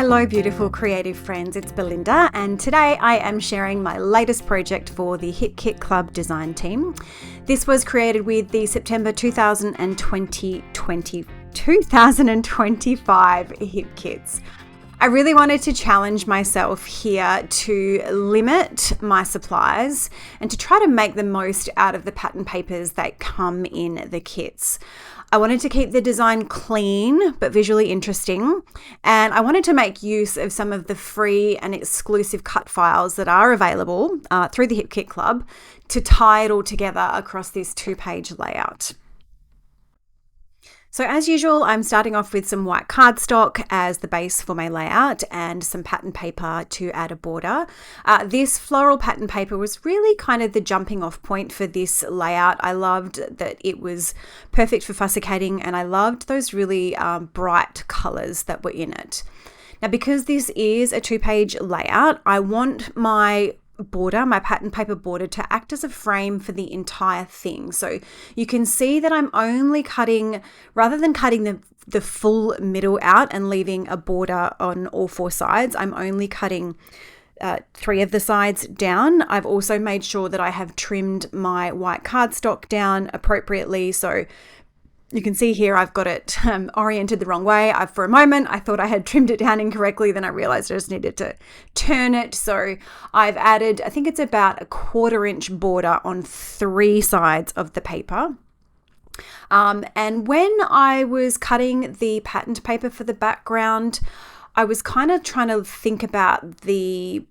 Hello beautiful creative friends, it's Belinda and today I am sharing my latest project for the Hip Kit Club design team. This was created with the September 2025 Hip Kits. I really wanted to challenge myself here to limit my supplies and to try to make the most out of the pattern papers that come in the kits. I wanted to keep the design clean but visually interesting, and I wanted to make use of some of the free and exclusive cut files that are available through the Hip Kit Club to tie it all together across this 2-page layout. So as usual, I'm starting off with some white cardstock as the base for my layout and some pattern paper to add a border. This floral pattern paper was really kind of the jumping off point for this layout. I loved that it was perfect for fussy-cutting and I loved those really bright colors that were in it. Now, because this is a 2-page layout, I want my pattern paper border to act as a frame for the entire thing. So you can see that I'm only cutting, rather than cutting the full middle out and leaving a border on all 4 sides, I'm only cutting 3 of the sides down. I've also made sure that I have trimmed my white cardstock down appropriately. So you can see here I've got it oriented the wrong way. For a moment, I thought I had trimmed it down incorrectly. Then I realized I just needed to turn it. So I've added, I think it's about a 1/4 inch border on 3 sides of the paper. And when I was cutting the patterned paper for the background, I was kind of trying to think about the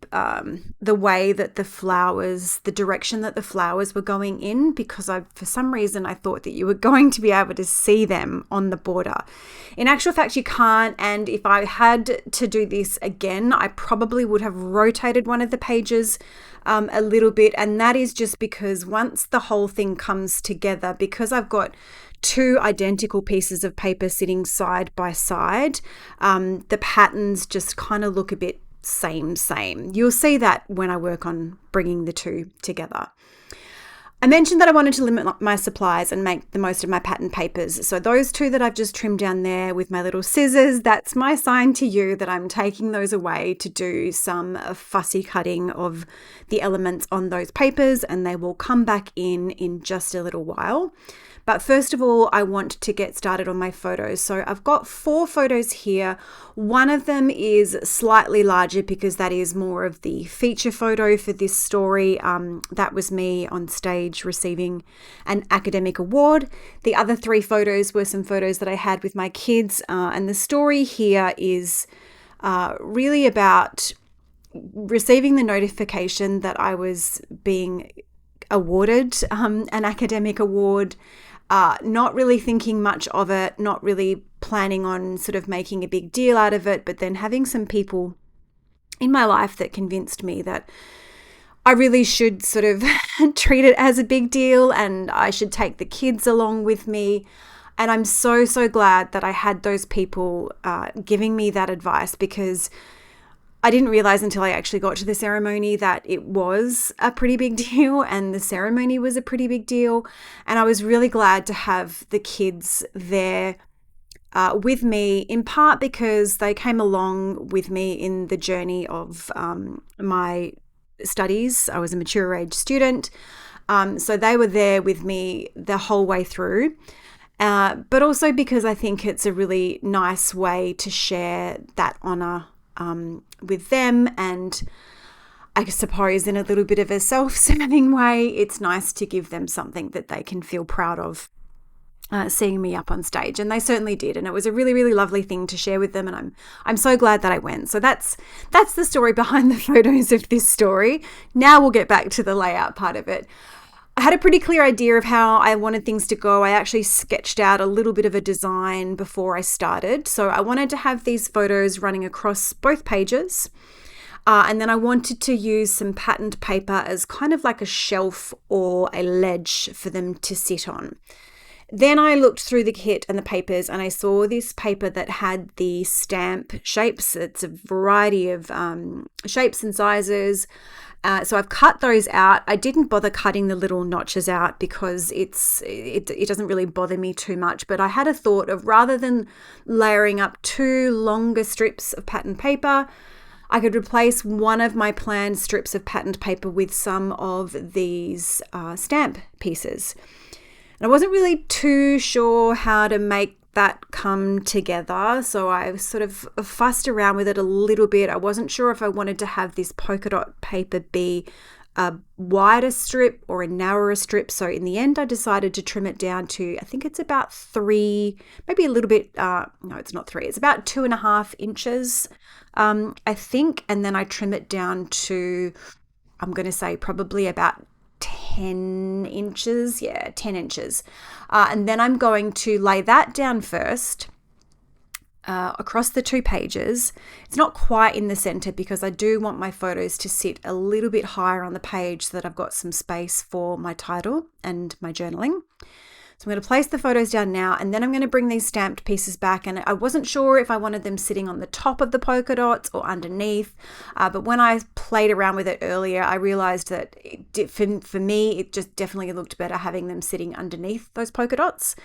way that the direction that the flowers were going in, because for some reason I thought that you were going to be able to see them on the border. In actual fact, you can't, and if I had to do this again, I probably would have rotated one of the pages a little bit, and that is just because once the whole thing comes together, because I've got 2 identical pieces of paper sitting side by side, the patterns just kind of look a bit same. You'll see that when I work on bringing the 2 together. I mentioned that I wanted to limit my supplies and make the most of my pattern papers. So those 2 that I've just trimmed down there with my little scissors, that's my sign to you that I'm taking those away to do some fussy cutting of the elements on those papers, and they will come back in just a little while. But first of all, I want to get started on my photos. So I've got 4 photos here. One of them is slightly larger because that is more of the feature photo for this story. That was me on stage receiving an academic award. The other 3 photos were some photos that I had with my kids. And the story here is really about receiving the notification that I was being awarded an academic award. Not really thinking much of it, not really planning on sort of making a big deal out of it, but then having some people in my life that convinced me that I really should sort of treat it as a big deal and I should take the kids along with me. And I'm so glad that I had those people giving me that advice, because I didn't realize until I actually got to the ceremony that it was a pretty big deal, and the ceremony was a pretty big deal. And I was really glad to have the kids there with me, in part because they came along with me in the journey of my studies. I was a mature age student. So they were there with me the whole way through. But also because I think it's a really nice way to share that honor with them, and I suppose in a little bit of a self-serving way, it's nice to give them something that they can feel proud of seeing me up on stage, and they certainly did, and it was a really lovely thing to share with them, and I'm so glad that I went. So that's the story behind the photos of this story. Now we'll get back to the layout part of it. I had a pretty clear idea of how I wanted things to go. I actually sketched out a little bit of a design before I started. So I wanted to have these photos running across both pages. And then I wanted to use some patterned paper as kind of like a shelf or a ledge for them to sit on. Then I looked through the kit and the papers, and I saw this paper that had the stamp shapes. It's a variety of shapes and sizes. So I've cut those out. I didn't bother cutting the little notches out because it doesn't really bother me too much. But I had a thought of, rather than layering up 2 longer strips of pattern paper, I could replace one of my planned strips of patterned paper with some of these stamp pieces. And I wasn't really too sure how to make that come together, so I sort of fussed around with it a little bit. I wasn't sure if I wanted to have this polka dot paper be a wider strip or a narrower strip, so in the end I decided to trim it down to, I think it's about 3, maybe a little bit, no, it's not 3, it's about 2.5 inches, I think, and then I trim it down to, I'm going to say probably about 10 inches. Yeah, 10 inches. And then I'm going to lay that down first across the 2 pages. It's not quite in the center because I do want my photos to sit a little bit higher on the page so that I've got some space for my title and my journaling. So I'm going to place the photos down now, and then I'm going to bring these stamped pieces back. And I wasn't sure if I wanted them sitting on the top of the polka dots or underneath, but when I played around with it earlier, I realized that for me, it just definitely looked better having them sitting underneath those polka dots.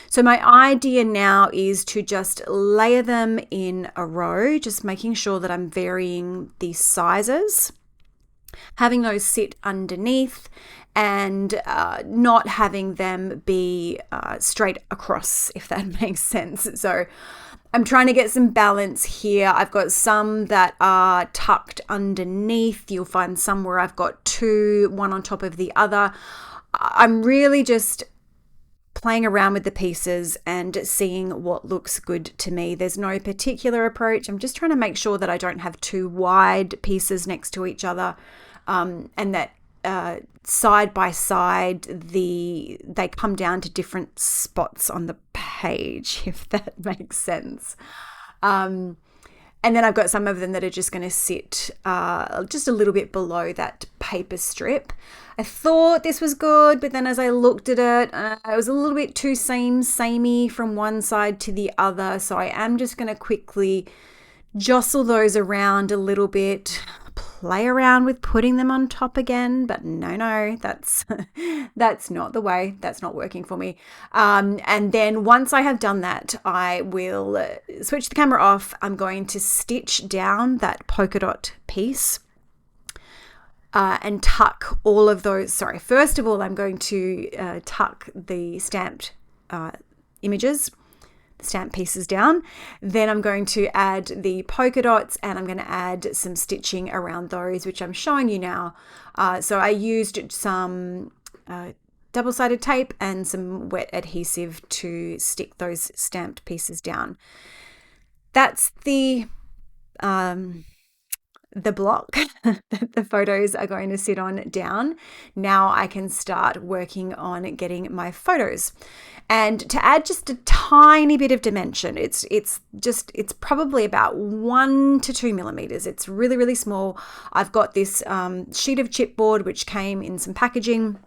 So my idea now is to just layer them in a row, just making sure that I'm varying the sizes, having those sit underneath, and not having them be straight across, if that makes sense. So I'm trying to get some balance here. I've got some that are tucked underneath. You'll find some where I've got 2, one on top of the other. I'm really just playing around with the pieces and seeing what looks good to me. There's no particular approach. I'm just trying to make sure that I don't have 2 wide pieces next to each other, and that side by side they come down to different spots on the page, if that makes sense. And then I've got some of them that are just going to sit just a little bit below that paper strip. I thought this was good, but then as I looked at it, it was a little bit too samey from one side to the other. So I am just going to quickly jostle those around a little bit, play around with putting them on top again, but no, that's not the way. That's not working for me. And then once I have done that, I will switch the camera off. I'm going to stitch down that polka dot piece and tuck all of those. Sorry, first of all, I'm going to tuck the stamped images, stamp pieces down. Then I'm going to add the polka dots, and I'm going to add some stitching around those, which I'm showing you now. So I used some double-sided tape and some wet adhesive to stick those stamped pieces down. That's the block that the photos are going to sit on down. Now I can start working on getting my photos. And to add just a tiny bit of dimension, it's probably about 1 to 2 millimeters. It's really, really small. I've got this sheet of chipboard which came in some packaging.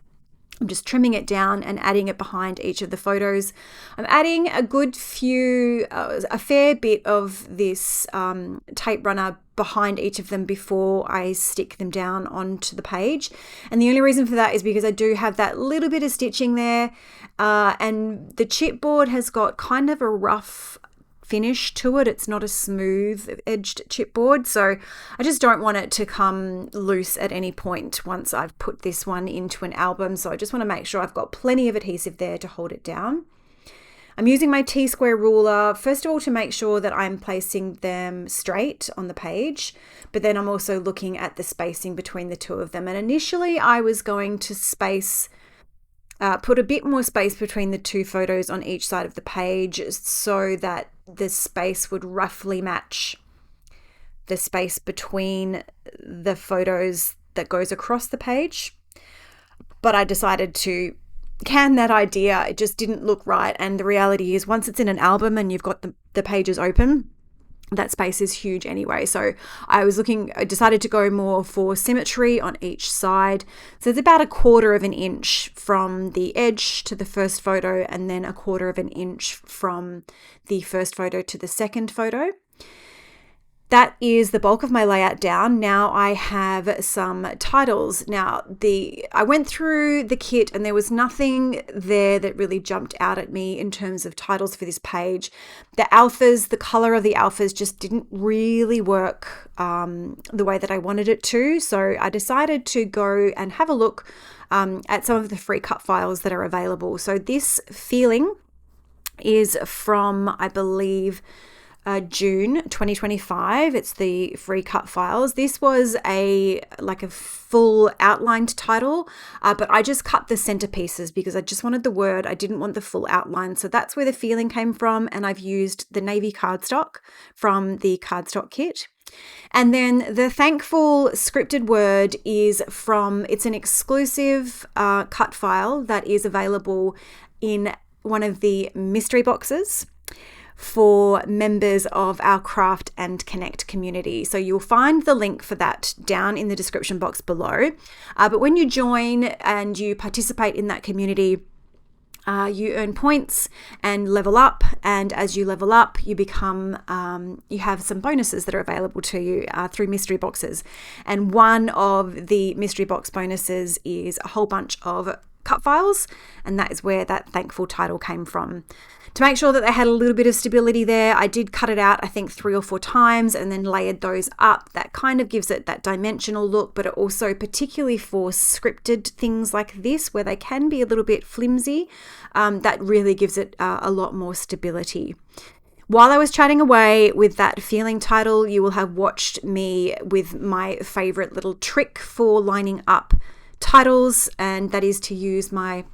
I'm just trimming it down and adding it behind each of the photos. I'm adding a fair bit of this tape runner behind each of them before I stick them down onto the page. And the only reason for that is because I do have that little bit of stitching there, and the chipboard has got kind of a rough finish to it. It's not a smooth edged chipboard, so I just don't want it to come loose at any point once I've put this one into an album. So I just want to make sure I've got plenty of adhesive there to hold it down. I'm using my T-square ruler, first of all, to make sure that I'm placing them straight on the page, but then I'm also looking at the spacing between the two of them. And initially I was going to put a bit more space between the 2 photos on each side of the page so that the space would roughly match the space between the photos that goes across the page. But I decided to can that idea. It just didn't look right. And the reality is, once it's in an album and you've got the pages open, that space is huge anyway. So I decided to go more for symmetry on each side. So it's about 1/4 of an inch from the edge to the first photo, and then 1/4 of an inch from the first photo to the second photo. that is the bulk of my layout down. Now I have some titles. Now I went through the kit and there was nothing there that really jumped out at me in terms of titles for this page. The alphas, the color of the alphas just didn't really work the way that I wanted it to. So I decided to go and have a look at some of the free cut files that are available. So this feeling is from, I believe, June 2025. It's the free cut files. This was a full outlined title, but I just cut the centerpieces because I just wanted the word. I didn't want the full outline. So that's where the feeling came from. And I've used the navy cardstock from the cardstock kit. And then the thankful scripted word is it's an exclusive cut file that is available in one of the mystery boxes for members of our Craft and Connect community. So you'll find the link for that down in the description box below. But when you join and you participate in that community, you earn points and level up. And as you level up, you have some bonuses that are available to you through mystery boxes. And one of the mystery box bonuses is a whole bunch of cut files, and that is where that thankful title came from. To make sure that they had a little bit of stability there, I did cut it out, I think 3 or 4 times, and then layered those up. That kind of gives it that dimensional look, but it also, particularly for scripted things like this, where they can be a little bit flimsy, that really gives it a lot more stability. While I was chatting away with that feeling title, you will have watched me with my favorite little trick for lining up titles, and that is to use my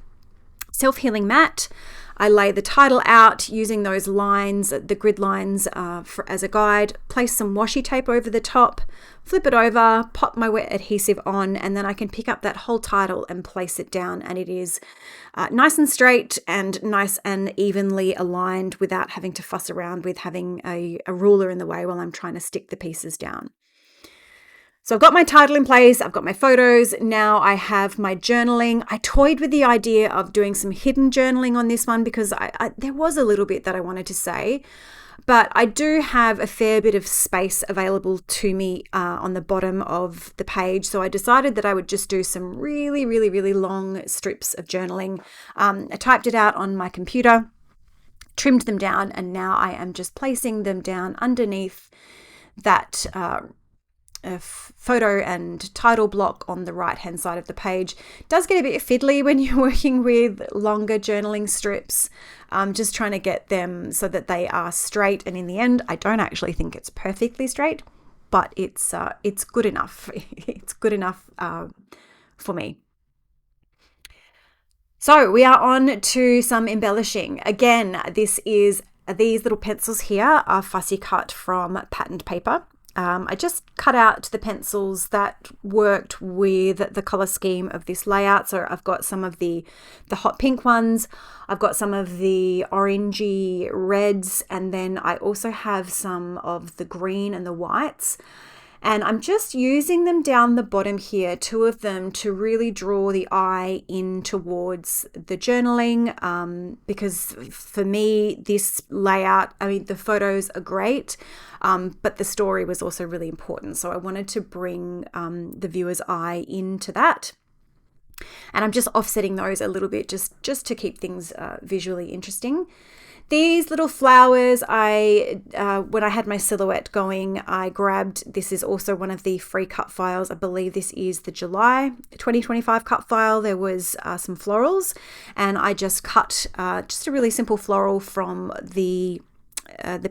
self-healing mat. I lay the title out using those lines, the grid lines as a guide, place some washi tape over the top, flip it over, pop my wet adhesive on, and then I can pick up that whole title and place it down, and it is nice and straight and nice and evenly aligned without having to fuss around with having a ruler in the way while I'm trying to stick the pieces down. So I've got my title in place, I've got my photos, now I have my journaling. I toyed with the idea of doing some hidden journaling on this one because there was a little bit that I wanted to say, but I do have a fair bit of space available to me on the bottom of the page. So I decided that I would just do some really, really, really long strips of journaling. I typed it out on my computer, trimmed them down, and now I am just placing them down underneath that a photo and title block on the right hand side of the page. It does get a bit fiddly when you're working with longer journaling strips, just trying to get them so that they are straight, and in the end I don't actually think it's perfectly straight, but it's good enough. It's good enough for me. So we are on to some embellishing. Again, these little pencils here are fussy cut from patterned paper. I just cut out the pencils that worked with the color scheme of this layout. So I've got some of the hot pink ones, I've got some of the orangey reds, and then I also have some of the green and the whites. And I'm just using them down the bottom here, 2 of them, to really draw the eye in towards the journaling, because for me, this layout, the photos are great, but the story was also really important. So I wanted to bring the viewer's eye into that. And I'm just offsetting those a little bit just to keep things visually interesting. These little flowers, when I had my silhouette going, I grabbed, this is also one of the free cut files. I believe this is the July 2025 cut file. There was some florals, and I just cut just a really simple floral from the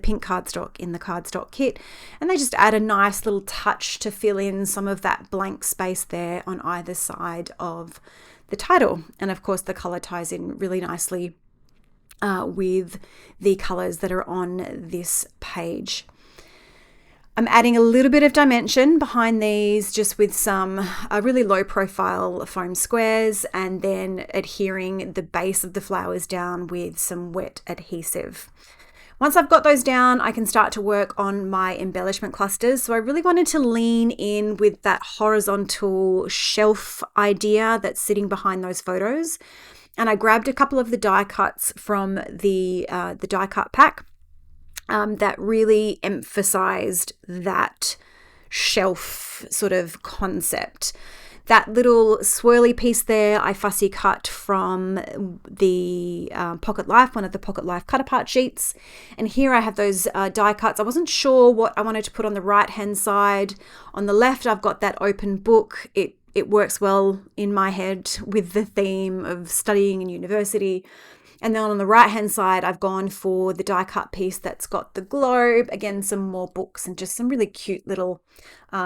pink cardstock in the cardstock kit, and they just add a nice little touch to fill in some of that blank space there on either side of the title. And of course the color ties in really nicely with the colors that are on this page. I'm adding a little bit of dimension behind these just with some really low profile foam squares, and then adhering the base of the flowers down with some wet adhesive. Once I've got those down, I can start to work on my embellishment clusters. So I really wanted to lean in with that horizontal shelf idea that's sitting behind those photos. And I grabbed a couple of the die cuts from the die cut pack. that really emphasized that shelf sort of concept. That little swirly piece there, I fussy cut from the Pocket Life, one of the Pocket Life cut apart sheets. And here I have those die cuts. I wasn't sure what I wanted to put on the right hand side. On the left, I've got that open book. It works well in my head with the theme of studying in university. And then on the right hand side, I've gone for the die cut piece that's got the globe, again, some more books and just some really cute little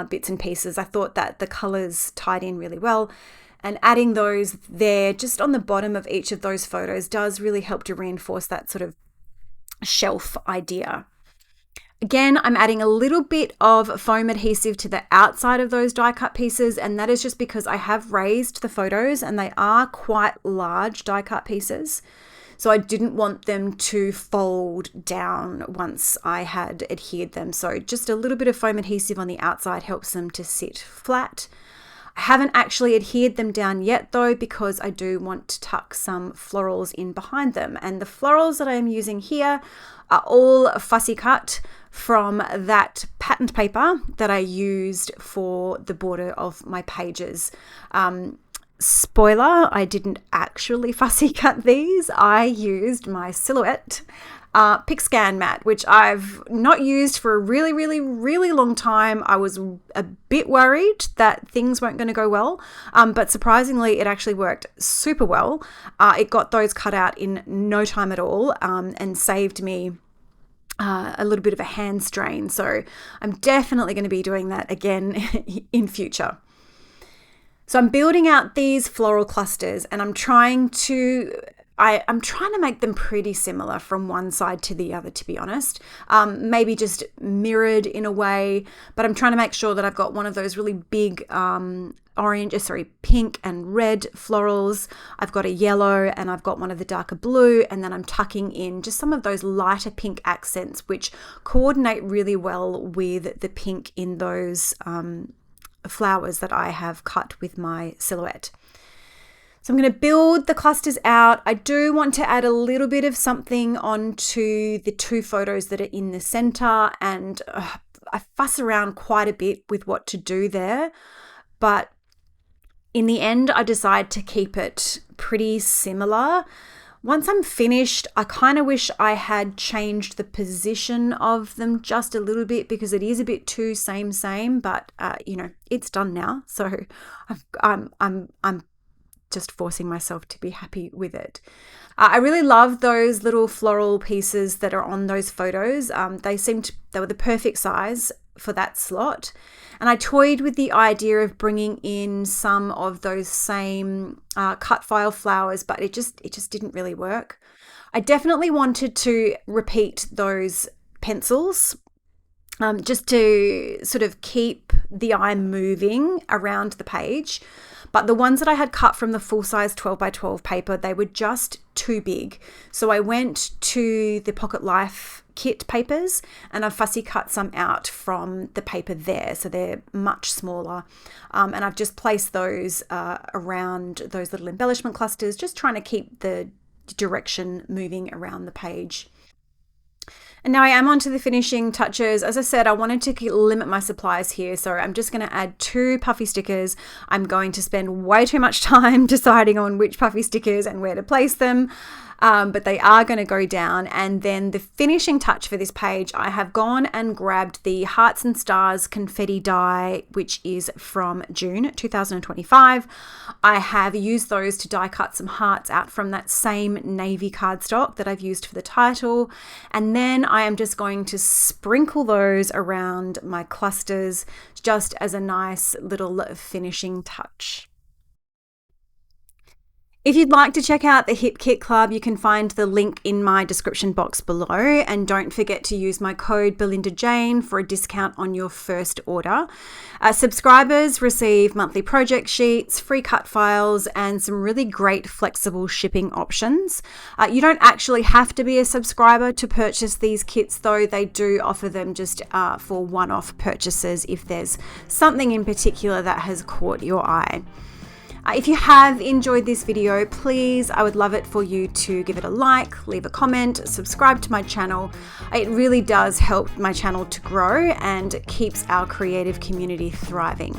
bits and pieces. I thought that the colors tied in really well, and adding those there just on the bottom of each of those photos does really help to reinforce that sort of shelf idea. Again, I'm adding a little bit of foam adhesive to the outside of those die cut pieces, and that is just because I have raised the photos and they are quite large die cut pieces. So I didn't want them to fold down once I had adhered them. So just a little bit of foam adhesive on the outside helps them to sit flat. I haven't actually adhered them down yet though, because I do want to tuck some florals in behind them. And the florals that I am using here are all fussy cut from that patterned paper that I used for the border of my pages. Spoiler, I didn't actually fussy cut these. I used my Silhouette Pick Scan mat, which I've not used for a really, really, really long time. I was a bit worried that things weren't going to go well, but surprisingly, it actually worked super well. It got those cut out in no time at all, and saved me a little bit of a hand strain. So I'm definitely going to be doing that again in future. So I'm building out these floral clusters, and I'm trying to make them pretty similar from one side to the other, to be honest. Maybe just mirrored in a way, but I'm trying to make sure that I've got one of those really big pink and red florals. I've got a yellow, and I've got one of the darker blue, and then I'm tucking in just some of those lighter pink accents, which coordinate really well with the pink in those flowers that I have cut with my Silhouette. So I'm going to build the clusters out. I do want to add a little bit of something onto the two photos that are in the center, and I fuss around quite a bit with what to do there, but in the end I decide to keep it pretty similar. Once I'm finished, I kind of wish I had changed the position of them just a little bit, because it is a bit too same, but it's done now. So I'm just forcing myself to be happy with it. I really love those little floral pieces that are on those photos. They were the perfect size for that slot. And I toyed with the idea of bringing in some of those same cut file flowers, but it just didn't really work. I definitely wanted to repeat those pencils, just to sort of keep the eye moving around the page. But the ones that I had cut from the full-size 12x12 paper, they were just too big. So I went to the Pocket Life kit papers, and I fussy cut some out from the paper there. So they're much smaller. And I've just placed those around those little embellishment clusters, just trying to keep the direction moving around the page. And now I am on to the finishing touches. As I said, I wanted to limit my supplies here, so I'm just going to add 2 puffy stickers. I'm going to spend way too much time deciding on which puffy stickers and where to place them, but they are going to go down. And then the finishing touch for this page, I have gone and grabbed the Hearts and Stars confetti die, which is from June 2025. I have used those to die cut some hearts out from that same navy cardstock that I've used for the title. And then I am just going to sprinkle those around my clusters just as a nice little finishing touch. If you'd like to check out the Hip Kit Club, you can find the link in my description box below, and don't forget to use my code BelindaJane for a discount on your first order. Subscribers receive monthly project sheets, free cut files, and some really great flexible shipping options. You don't actually have to be a subscriber to purchase these kits, though. They do offer them just for one-off purchases if there's something in particular that has caught your eye. If you have enjoyed this video, please, I would love it for you to give it a like, leave a comment, subscribe to my channel. It really does help my channel to grow and keeps our creative community thriving.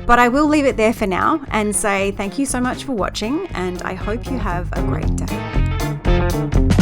But I will leave it there for now and say thank you so much for watching, and I hope you have a great day.